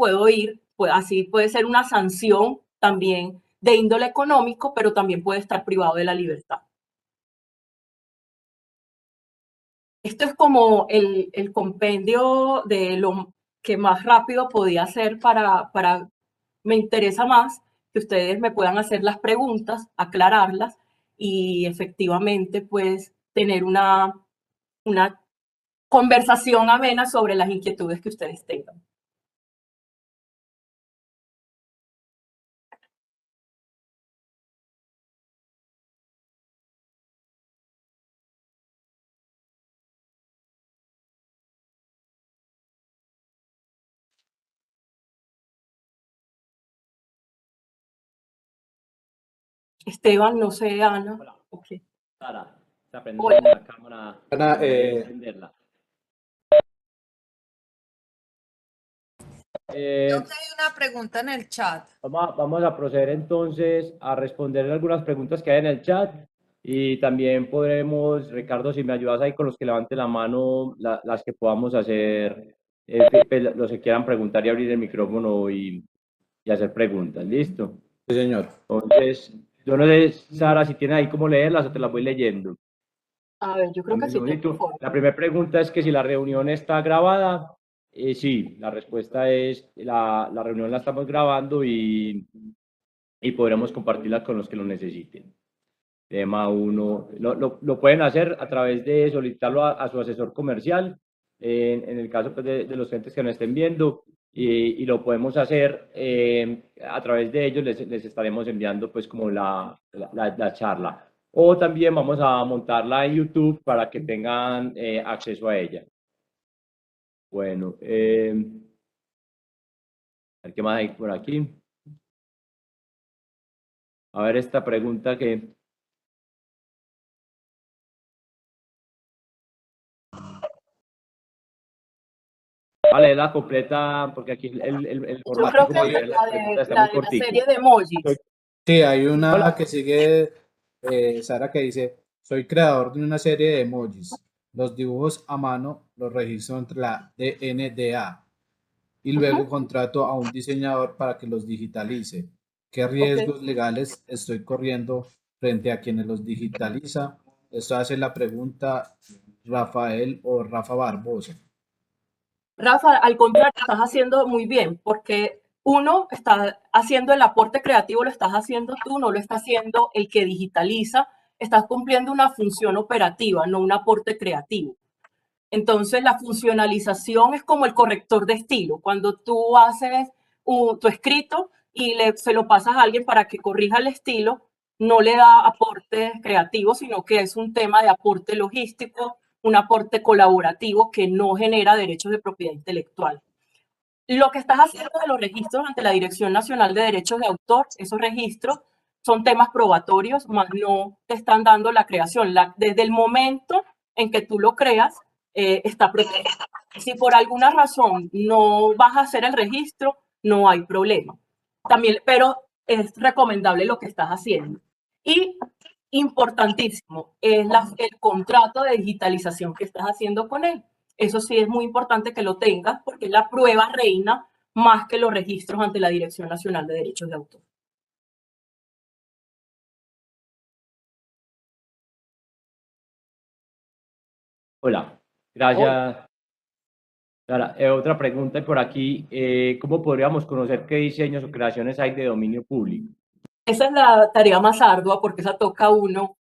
así puede ser una sanción también de índole económico, pero también puede estar privado de la libertad. Esto es como el compendio de lo que más rápido podía hacer me interesa más que ustedes me puedan hacer las preguntas, aclararlas y efectivamente pues tener una conversación amena sobre las inquietudes que ustedes tengan. Esteban, no sé, Ana. Hola. Okay. Sara, se aprendió la cámara. Ana, encenderla. Creo que hay una pregunta en el chat. Vamos a proceder entonces a responder algunas preguntas que hay en el chat y también podremos, Ricardo, si me ayudas ahí con los que levanten la mano, las que podamos hacer, los que quieran preguntar y abrir el micrófono y hacer preguntas. ¿Listo? Sí, señor. Entonces, yo no sé, Sara, si tienes ahí cómo leerlas o te las voy leyendo. A ver, yo creo que sí. La primera pregunta es que si la reunión está grabada. Sí, la respuesta es la reunión la estamos grabando y y podremos compartirla con los que lo necesiten. Tema 1, lo pueden hacer a través de solicitarlo a su asesor comercial, en el caso pues, de los clientes que nos estén viendo, y lo podemos hacer a través de ellos, les estaremos enviando pues como la charla. O también vamos a montarla en YouTube para que tengan acceso a ella. Bueno, a ver qué más hay por aquí. A ver esta pregunta que... Vale, la completa, porque aquí el Yo creo que la pregunta está muy de la cortica. serie de emojis. Sí, hay una Hola. que sigue, Sara, que dice, soy creador de una serie de emojis. Los dibujos a mano los registro entre la DNDA y luego contrato a un diseñador para que los digitalice. ¿Qué riesgos legales estoy corriendo frente a quienes los digitaliza? Esto hace la pregunta Rafael o Rafa Barbosa. Rafa, al contrario, estás haciendo muy bien, porque uno está haciendo el aporte creativo, lo estás haciendo tú, no lo está haciendo el que digitaliza, estás cumpliendo una función operativa, no un aporte creativo. Entonces, la funcionalización es como el corrector de estilo. Cuando tú haces tu escrito y se lo pasas a alguien para que corrija el estilo, no le da aporte creativo, sino que es un tema de aporte logístico, un aporte colaborativo que no genera derechos de propiedad intelectual. Lo que estás haciendo de los registros ante la Dirección Nacional de Derechos de Autor, esos registros son temas probatorios, más no te están dando la creación. Desde el momento en que tú lo creas, está protegido. Si por alguna razón no vas a hacer el registro, no hay problema. También, pero es recomendable lo que estás haciendo. Y importantísimo es el contrato de digitalización que estás haciendo con él. Eso sí es muy importante que lo tengas porque es la prueba reina más que los registros ante la Dirección Nacional de Derechos de Autor. Hola, gracias. Sara, otra pregunta por aquí, ¿cómo podríamos conocer qué diseños o creaciones hay de dominio público? Esa es la tarea más ardua porque esa toca a uno.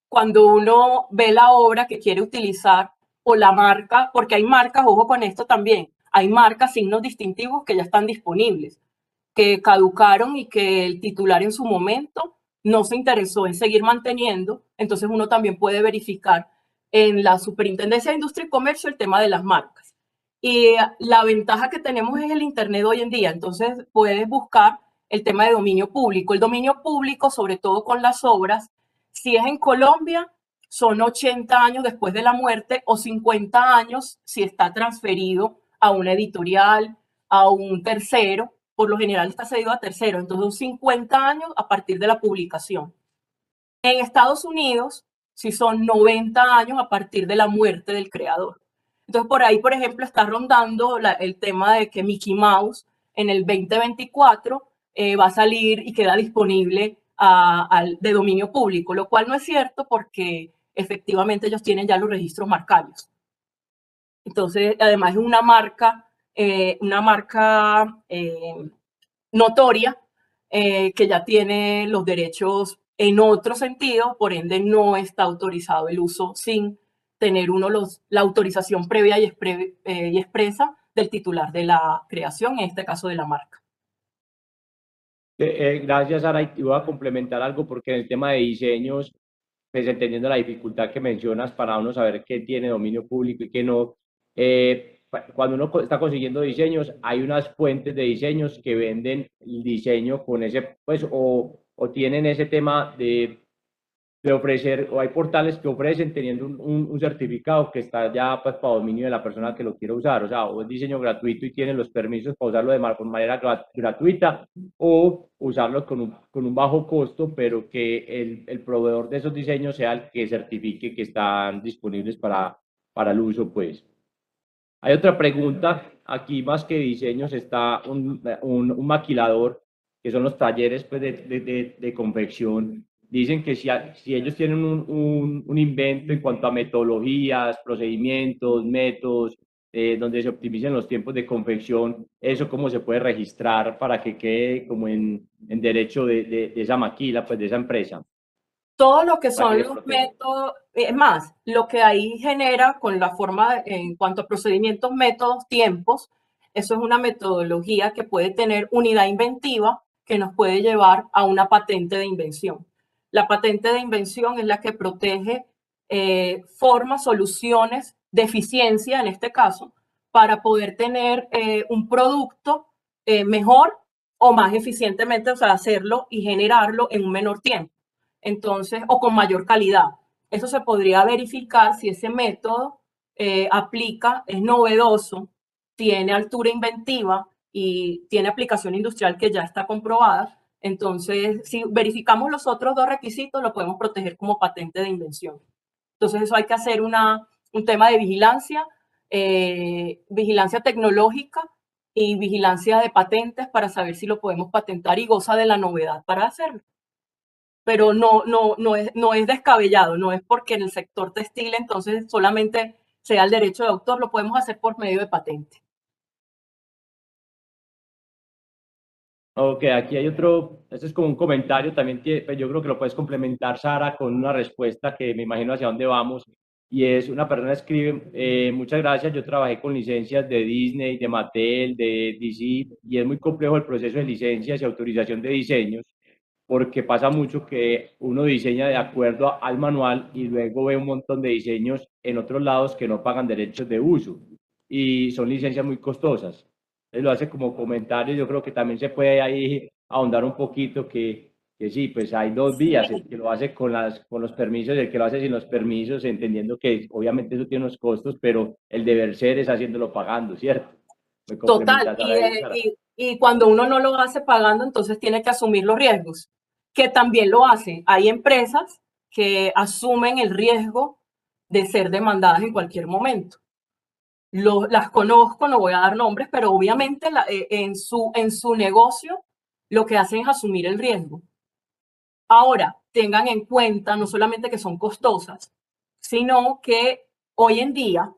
Cuando uno ve la obra que quiere utilizar o la marca, porque hay marcas, ojo con esto también, hay marcas, signos distintivos que ya están disponibles, que caducaron y que el titular en su momento no se interesó en seguir manteniendo. Entonces uno también puede verificar en la Superintendencia de Industria y Comercio el tema de las marcas. Y la ventaja que tenemos es el Internet hoy en día. Entonces puedes buscar el tema de dominio público. El dominio público, sobre todo con las obras, si es en Colombia, son 80 años después de la muerte o 50 años si está transferido a una editorial, a un tercero. Por lo general está cedido a tercero, entonces son 50 años a partir de la publicación. En Estados Unidos, si son 90 años a partir de la muerte del creador. Entonces, por ahí, por ejemplo, está rondando el tema de que Mickey Mouse en el 2024 va a salir y queda disponible de dominio público, lo cual no es cierto porque efectivamente ellos tienen ya los registros marcarios. Entonces, además es una marca notoria que ya tiene los derechos en otro sentido, por ende no está autorizado el uso sin tener uno la autorización previa y expresa del titular de la creación, en este caso de la marca. Gracias, Sara, y voy a complementar algo porque en el tema de diseños, pues entendiendo la dificultad que mencionas para uno saber qué tiene dominio público y qué no, cuando uno está consiguiendo diseños, hay unas fuentes de diseños que venden el diseño con ese, pues, o tienen ese tema de ofrecer, o hay portales que ofrecen teniendo un certificado que está ya pues para dominio de la persona que lo quiere usar, o sea, o es diseño gratuito y tienen los permisos para usarlo de manera gratuita, o usarlo con un bajo costo, pero que el proveedor de esos diseños sea el que certifique que están disponibles para el uso, pues. Hay otra pregunta, aquí más que diseños está un maquilador, que son los talleres pues, de confección. Dicen que si ellos tienen un invento en cuanto a metodologías, procedimientos, métodos, donde se optimicen los tiempos de confección, ¿eso cómo se puede registrar para que quede como en derecho de esa maquila, pues de esa empresa? Todo lo que Para que son le los proteja. métodos, es más, lo que ahí genera con la forma en cuanto a procedimientos, métodos, tiempos, eso es una metodología que puede tener unidad inventiva que nos puede llevar a una patente de invención. La patente de invención es la que protege formas, soluciones de eficiencia, en este caso, para poder tener un producto mejor o más eficientemente, o sea, hacerlo y generarlo en un menor tiempo. Entonces, o con mayor calidad. Eso se podría verificar si ese método aplica, es novedoso, tiene altura inventiva y tiene aplicación industrial que ya está comprobada. Entonces, si verificamos los otros dos requisitos, lo podemos proteger como patente de invención. Entonces, eso hay que hacer un tema de vigilancia, vigilancia tecnológica y vigilancia de patentes para saber si lo podemos patentar y goza de la novedad para hacerlo. Pero no es descabellado, no es porque en el sector textil entonces solamente sea el derecho de autor, lo podemos hacer por medio de patente. Ok, aquí hay otro, este es como un comentario, también pues yo creo que lo puedes complementar, Sara, con una respuesta que me imagino hacia dónde vamos, y es una persona escribe, muchas gracias, yo trabajé con licencias de Disney, de Mattel, de DC, y es muy complejo el proceso de licencias y autorización de diseños, porque pasa mucho que uno diseña de acuerdo al manual y luego ve un montón de diseños en otros lados que no pagan derechos de uso, y son licencias muy costosas. Lo hace como comentario, yo creo que también se puede ahí ahondar un poquito que sí, pues hay dos vías, el que lo hace con los permisos y el que lo hace sin los permisos, entendiendo que obviamente eso tiene unos costos, pero el deber ser es haciéndolo pagando, ¿cierto? Me Total, complementas ahora ahí, Sara. y cuando uno no lo hace pagando, entonces tiene que asumir los riesgos, que también lo hace. Hay empresas que asumen el riesgo de ser demandadas en cualquier momento. Las conozco, no voy a dar nombres, pero obviamente en su negocio lo que hacen es asumir el riesgo. Ahora, tengan en cuenta no solamente que son costosas, sino que hoy en día,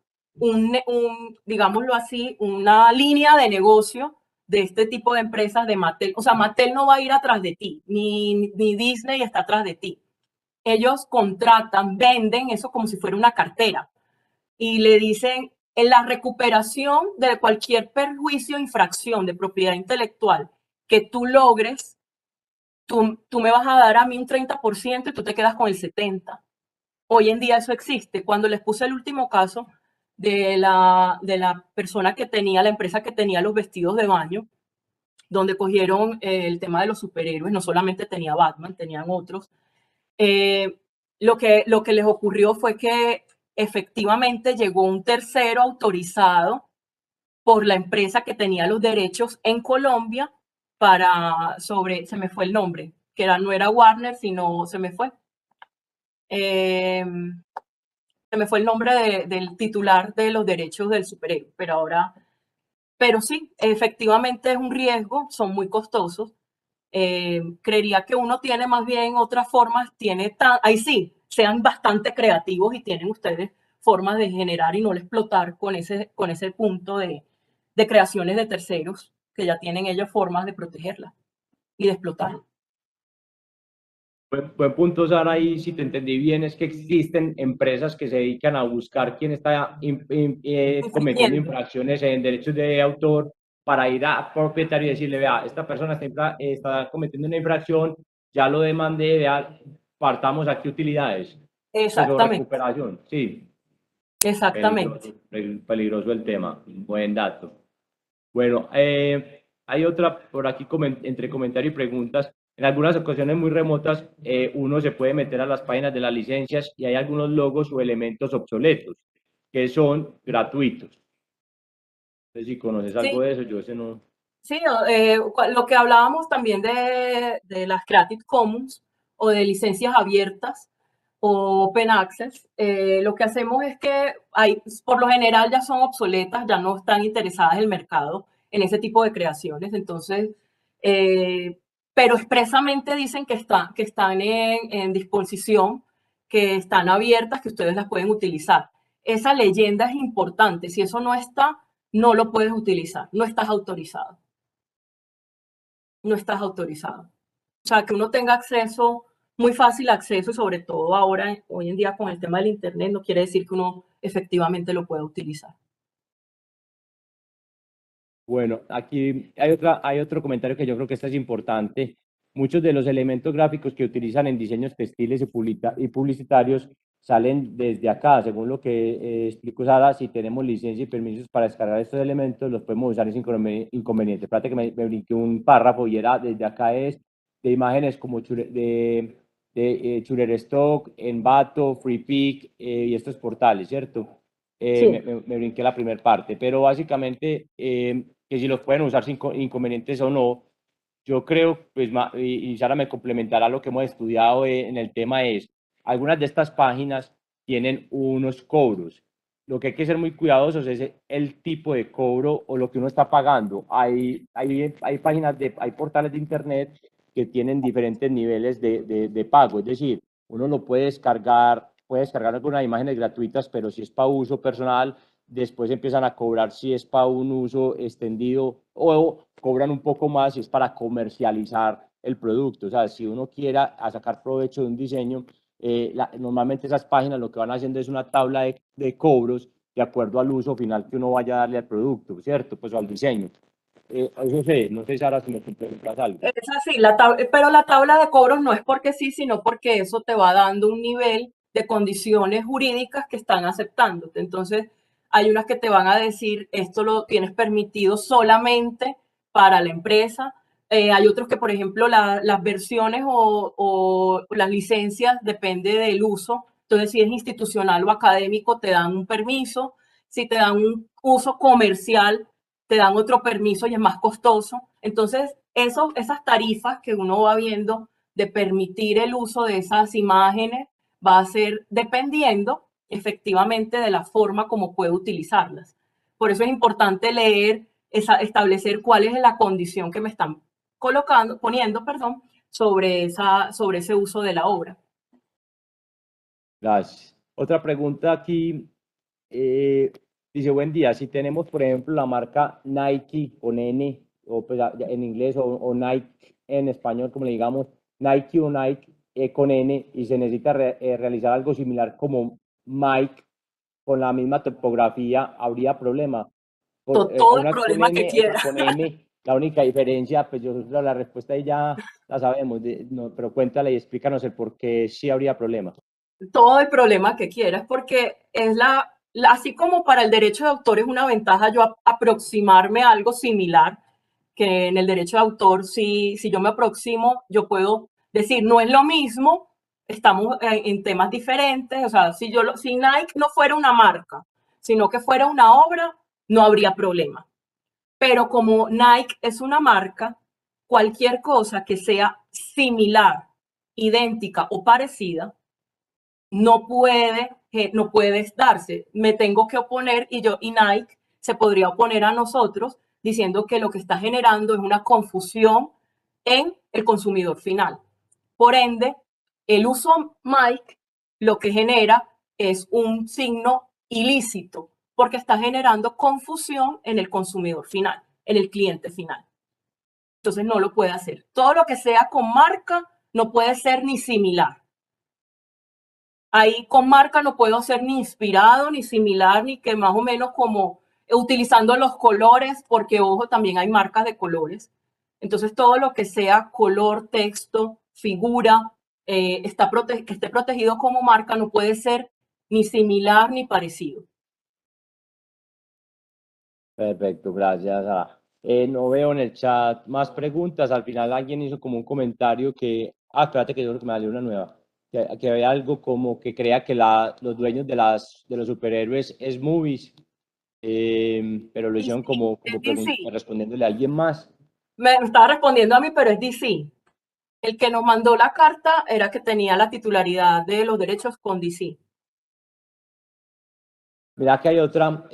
digámoslo así, una línea de negocio de este tipo de empresas de Mattel, o sea, Mattel no va a ir atrás de ti, ni Disney está atrás de ti. Ellos contratan, venden eso como si fuera una cartera y le dicen, en la recuperación de cualquier perjuicio o infracción de propiedad intelectual que tú logres, tú me vas a dar a mí un 30% y tú te quedas con el 70%. Hoy en día eso existe. Cuando les puse el último caso de la persona que tenía, la empresa que tenía los vestidos de baño, donde cogieron el tema de los superhéroes, no solamente tenía Batman, tenían otros, lo que les ocurrió fue que efectivamente llegó un tercero autorizado por la empresa que tenía los derechos en Colombia se me fue el nombre, que no era Warner, sino se me fue el nombre del titular de los derechos del superhéroe, pero sí, efectivamente es un riesgo, son muy costosos. Creería que uno tiene más bien otras formas, ahí sí, sean bastante creativos y tienen ustedes formas de generar y no explotar con ese punto de creaciones de terceros, que ya tienen ellos formas de protegerla y de explotarla. Buen punto, Sara, ahí si te entendí bien, es que existen empresas que se dedican a buscar quién está cometiendo infracciones en derechos de autor para ir a propietario y decirle, vea, esta persona está cometiendo una infracción, ya lo demandé, vea, partamos aquí utilidades. Exactamente. Recuperación, sí. Exactamente. Peligroso el tema, buen dato. Bueno, hay otra por aquí entre comentario y preguntas. En algunas ocasiones muy remotas, uno se puede meter a las páginas de las licencias y hay algunos logos o elementos obsoletos que son gratuitos. No sé si conoces algo de eso, yo ese no. Sí, lo que hablábamos también de las Creative Commons o de licencias abiertas o Open Access, lo que hacemos es que por lo general ya son obsoletas, ya no están interesadas el mercado en ese tipo de creaciones, entonces, pero expresamente dicen que están en disposición, que están abiertas, que ustedes las pueden utilizar. esa leyenda es importante. Si eso no está, no lo puedes utilizar, no estás autorizado. No estás autorizado. O sea, que uno tenga acceso, muy fácil acceso, y sobre todo ahora, hoy en día con el tema del Internet, no quiere decir que uno efectivamente lo pueda utilizar. Bueno, aquí hay otro comentario que yo creo que este es importante. Muchos de los elementos gráficos que utilizan en diseños textiles y publicitarios salen desde acá. Según lo que explicó Sara, si tenemos licencia y permisos para descargar estos elementos, los podemos usar sin inconveniente. Espérate que me brinqué un párrafo y era desde acá es de imágenes como Shutterstock, Envato, FreePic y estos portales, ¿cierto? Sí. Me brinqué la primera parte, pero básicamente que si los pueden usar sin inconvenientes o no, yo creo, pues, y Sara me complementará lo que hemos estudiado en el tema es, algunas de estas páginas tienen unos cobros. Lo que hay que ser muy cuidadosos es el tipo de cobro o lo que uno está pagando. Hay páginas, hay portales de internet que tienen diferentes niveles de pago, es decir, uno lo puede descargar algunas imágenes gratuitas, pero si es para uso personal, después empiezan a cobrar si es para un uso extendido o cobran un poco más si es para comercializar el producto. O sea, si uno quiera sacar provecho de un diseño, normalmente esas páginas lo que van haciendo es una tabla de cobros de acuerdo al uso final que uno vaya a darle al producto, ¿cierto? Pues al diseño. Eso sé, no sé, Sara, si me complementas algo. Es así, pero la tabla de cobros no es porque sí, sino porque eso te va dando un nivel de condiciones jurídicas que están aceptándote. Entonces, hay unas que te van a decir, esto lo tienes permitido solamente para la empresa. Hay otros que, por ejemplo, las versiones o las licencias depende del uso. Entonces, si es institucional o académico, te dan un permiso. Si te dan un uso comercial, te dan otro permiso y es más costoso. Entonces, esas tarifas que uno va viendo de permitir el uso de esas imágenes va a ser dependiendo efectivamente de la forma como puede utilizarlas. Por eso es importante leer, establecer cuál es la condición que me están poniendo, sobre ese uso de la obra. Gracias. Otra pregunta aquí. Dice, buen día, si tenemos, por ejemplo, la marca Nike con N, o pues, en inglés, o Nike en español, como le digamos, Nike o Nike con N, y se necesita realizar algo similar como Mike con la misma tipografía, ¿habría problema? Todo el Una es con problema que N, otra quiera. con M, la única diferencia, pues yo creo la respuesta ahí ya la sabemos, no, pero cuéntale y explícanos el por qué sí habría problema. Todo el problema que quieras, porque es así como para el derecho de autor es una ventaja yo aproximarme a algo similar, que en el derecho de autor, si yo me aproximo, yo puedo decir, no es lo mismo, estamos en temas diferentes, o sea, si Nike no fuera una marca, sino que fuera una obra, no habría problema. Pero como Nike es una marca, cualquier cosa que sea similar, idéntica o parecida, no puede darse. Me tengo que oponer y Nike se podría oponer a nosotros diciendo que lo que está generando es una confusión en el consumidor final. Por ende, el uso Mike lo que genera es un signo ilícito porque está generando confusión en el consumidor final, en el cliente final. Entonces no lo puede hacer. Todo lo que sea con marca no puede ser ni similar. Ahí con marca no puedo ser ni inspirado, ni similar, ni que más o menos como utilizando los colores, porque ojo, también hay marcas de colores. Entonces todo lo que sea color, texto, figura, que esté protegido como marca no puede ser ni similar ni parecido. Perfecto, gracias. No veo en el chat más preguntas. Al final alguien hizo como un comentario espérate que yo creo que me salió una nueva. Que había algo como que crea que los dueños de los superhéroes es Movies, pero lo hicieron como Es DC. respondiéndole a alguien más. Me estaba respondiendo a mí, pero es DC. El que nos mandó la carta era que tenía la titularidad de los derechos con DC. Mira que hay otra,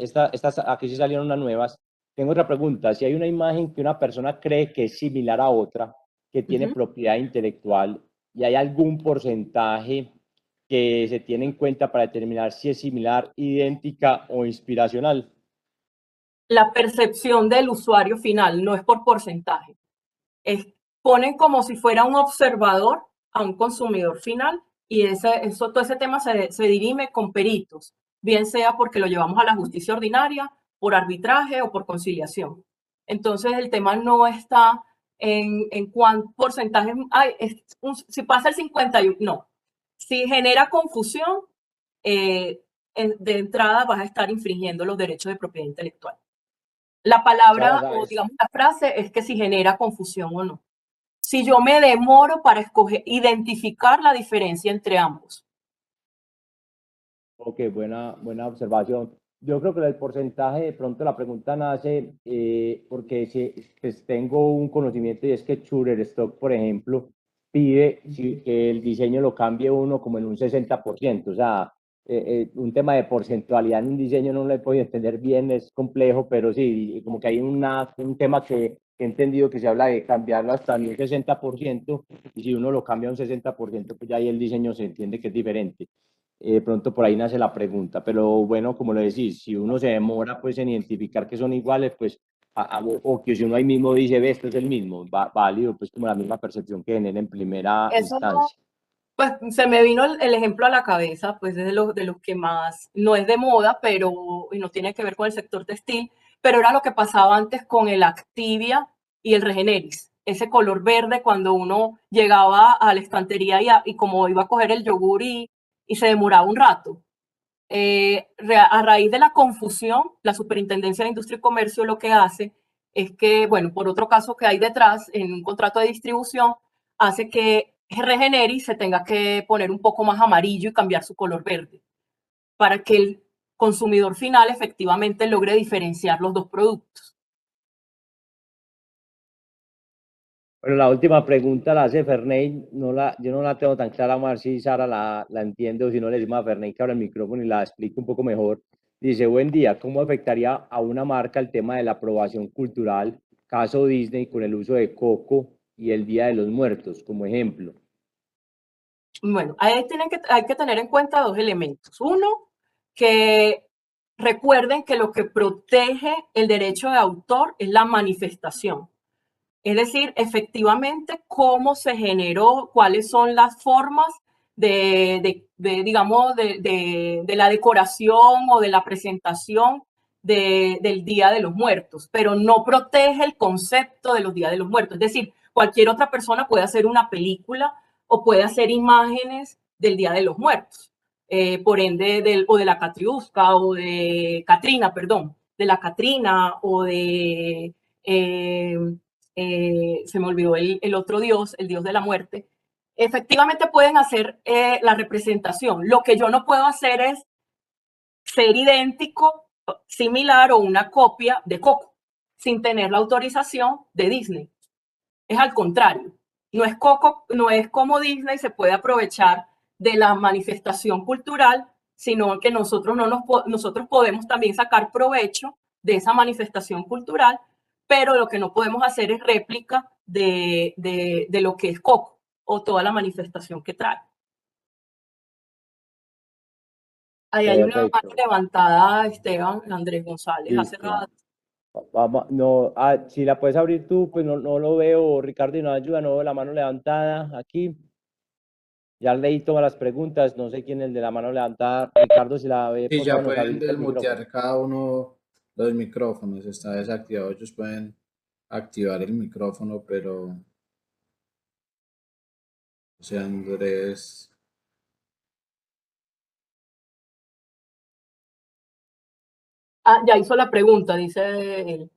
aquí sí salieron unas nuevas. Tengo otra pregunta. Si hay una imagen que una persona cree que es similar a otra, que tiene propiedad intelectual, y hay algún porcentaje que se tiene en cuenta para determinar si es similar, idéntica o inspiracional? La percepción del usuario final, no es por porcentaje. Ponen como si fuera un observador a un consumidor final y todo ese tema se dirime con peritos, bien sea porque lo llevamos a la justicia ordinaria, por arbitraje o por conciliación. Entonces el tema no está en cuánto porcentaje, si pasa el 51, no. Si genera confusión, de entrada vas a estar infringiendo los derechos de propiedad intelectual. La palabra o digamos la frase es que si genera confusión o no. Si yo me demoro para identificar la diferencia entre ambos. Ok, buena observación. Yo creo que el porcentaje, de pronto la pregunta nace porque pues tengo un conocimiento y es que Shutterstock, por ejemplo, pide que el diseño lo cambie uno como en un 60%. O sea, un tema de porcentualidad en un diseño no lo he podido entender bien, es complejo, pero sí, como que hay un tema que he entendido que se habla de cambiarlo hasta un 60%, y si uno lo cambia a un 60%, pues ya ahí el diseño se entiende que es diferente. Pronto por ahí nace la pregunta, pero bueno, como lo decís, si uno se demora pues en identificar que son iguales, pues, o que si uno ahí mismo dice, ve, esto es el mismo, válido, pues como la misma percepción que genera en primera Eso instancia. pues se me vino el ejemplo a la cabeza, pues es de los que más, no es de moda, pero y no tiene que ver con el sector textil, pero era lo que pasaba antes con el Activia y el Regeneris. Ese color verde cuando uno llegaba a la estantería y como iba a coger el yogur y se demoraba un rato. A raíz de la confusión, la Superintendencia de Industria y Comercio lo que hace es que, bueno, por otro caso que hay detrás, en un contrato de distribución, hace que Regeneri se tenga que poner un poco más amarillo y cambiar su color verde, para que el consumidor final efectivamente logre diferenciar los dos productos. Bueno, la última pregunta la hace Ferney, yo no la tengo tan clara, a ver si Sara la entiende, o si no le decimos a Ferney que abra el micrófono y la explique un poco mejor. Dice, buen día, ¿cómo afectaría a una marca el tema de la aprobación cultural, caso Disney, con el uso de Coco y el Día de los Muertos, como ejemplo? Bueno, hay que tener en cuenta dos elementos. Uno, que recuerden que lo que protege el derecho de autor es la manifestación. Es decir, efectivamente, cómo se generó, cuáles son las formas digamos, de la decoración o de la presentación del Día de los Muertos, pero no protege el concepto de los Días de los Muertos. Es decir, cualquier otra persona puede hacer una película o puede hacer imágenes del Día de los Muertos. Por ende, o de la Catriusca o de Catrina, perdón, de la Catrina o de... se me olvidó el otro dios, el dios de la muerte. Efectivamente pueden hacer la representación. Lo que yo no puedo hacer es ser idéntico, similar o una copia de Coco, sin tener la autorización de Disney. Es al contrario. No es Coco, no es como Disney se puede aprovechar de la manifestación cultural, sino que nosotros podemos también sacar provecho de esa manifestación cultural, pero lo que no podemos hacer es réplica de lo que es Coco o toda la manifestación que trae. Ahí hay una mano Perfecto, levantada, Esteban Andrés González, hace listo. rato. Vamos, no, si la puedes abrir tú, pues no lo veo, Ricardo, y no ayuda, no veo la mano levantada aquí. Ya leí todas las preguntas, no sé quién es el de la mano levantada. Ricardo, si la ve, Sí, por ya favor, nos pueden habilita el micrófono. desmutear cada uno los micrófonos. Está desactivado. Ellos pueden activar el micrófono, pero José Andrés. Ya hizo la pregunta, dice él,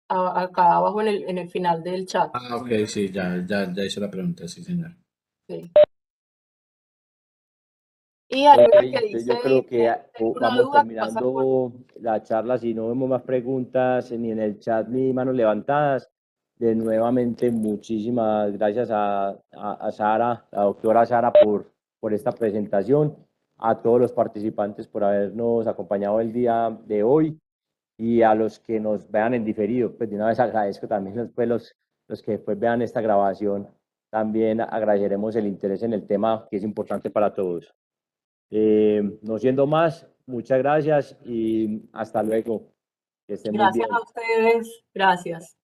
acá abajo en el final del chat. Ah, ok, sí, ya hice la pregunta, sí, señor. Sí. Y hay Ok, una que entonces dice, yo creo que tengo una vamos duda que pasa con... terminando la charla. Si no vemos más preguntas ni en el chat ni manos levantadas, de nuevamente muchísimas gracias a Sara, la doctora Sara, por esta presentación, a todos los participantes por habernos acompañado el día de hoy, y a los que nos vean en diferido, pues de una vez agradezco también después los que después vean esta grabación, también agradeceremos el interés en el tema que es importante para todos. No siendo más, muchas gracias y hasta luego. Que estén muy Gracias bien. a ustedes. Gracias.